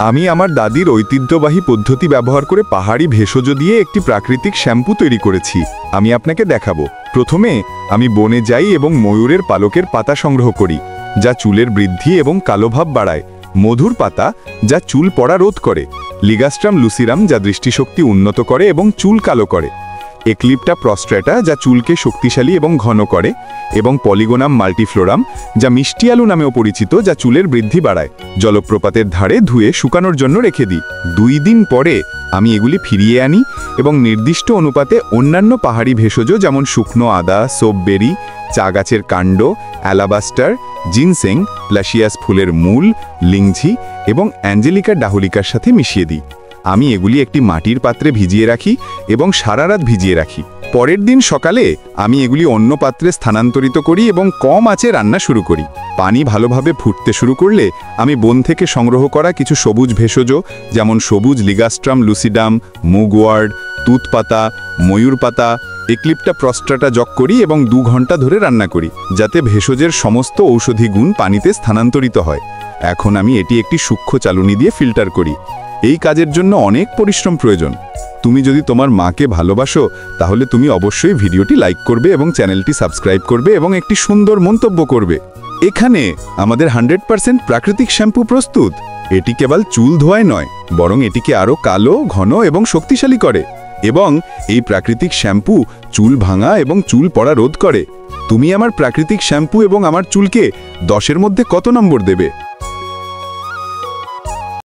আমি আমার দাদির ঐতিহ্যবাহী পদ্ধতি ব্যবহার করে পাহাড়ি ভেষজ দিয়ে একটি প্রাকৃতিক শ্যাম্পু তৈরি করেছি। আমি আপনাকে দেখাবো। প্রথমে আমি বনে যাই এবং ময়ূরের পালকের পাতা সংগ্রহ করি, যা চুলের বৃদ্ধি এবং কালোভাব বাড়ায়। মধুর পাতা, যা চুল পড়া রোধ করে। লিগাস্ট্রাম লুসিরাম, যা দৃষ্টিশক্তি উন্নত করে এবং চুল কালো করে। এক্লিপ্টা প্রস্ট্রেটা, যা চুলকে শক্তিশালী এবং ঘন করে। এবং পলিগোনাম মাল্টিফ্লোরাম, যা মিষ্টি আলু নামেও পরিচিত, যা চুলের বৃদ্ধি বাড়ায়। জলপ্রপাতের ধারে ধুয়ে শুকানোর জন্য রেখে দিই। 2 দিন পরে আমি এগুলি ফিরিয়ে আনি এবং নির্দিষ্ট অনুপাতে অন্যান্য পাহাড়ি ভেষজ যেমন শুকনো আদা, সোপবেরি, চা গাছের কাণ্ড, অ্যালাবাস্টার, জিনসেং, প্লাসিয়াস ফুলের মূল, লিংঝি এবং অ্যাঞ্জেলিকা ডাহুলিকার সাথে মিশিয়ে দিই। আমি এগুলি একটি মাটির পাত্রে ভিজিয়ে রাখি এবং সারা রাত ভিজিয়ে রাখি। পরের দিন সকালে আমি এগুলি অন্য পাত্রে স্থানান্তরিত করি এবং কম আঁচে রান্না শুরু করি। পানি ভালোভাবে ফুটতে শুরু করলে আমি বন থেকে সংগ্রহ করা কিছু সবুজ ভেষজ যেমন সবুজ লিগাস্ট্রাম লুসিডাম, মুগওয়ার্ড, তুতপাতা, ময়ূর পাতা, এক্লিপ্টা প্রস্ট্রাটা যোগ করি এবং 2 ঘন্টা ধরে রান্না করি, যাতে ভেষজের সমস্ত ঔষধি গুণ পানিতে স্থানান্তরিত হয়। এখন আমি এটি একটি সূক্ষ্ম চালুনি দিয়ে ফিল্টার করি। এই কাজের জন্য অনেক পরিশ্রম প্রয়োজন। তুমি যদি তোমার মাকে ভালোবাসো, তাহলে তুমি অবশ্যই ভিডিওটি লাইক করবে এবং চ্যানেলটি সাবস্ক্রাইব করবে এবং একটি সুন্দর মন্তব্য করবে। এখানে আমাদের 100% প্রাকৃতিক শ্যাম্পু প্রস্তুত। এটি কেবল চুল ধোয়ায় নয়, বরং এটিকে আরও কালো, ঘন এবং শক্তিশালী করে। এবং এই প্রাকৃতিক শ্যাম্পু চুল ভাঙা এবং চুল পড়া রোধ করে। তুমি আমার প্রাকৃতিক শ্যাম্পু এবং আমার চুলকে 10-এর মধ্যে কত নম্বর দেবে?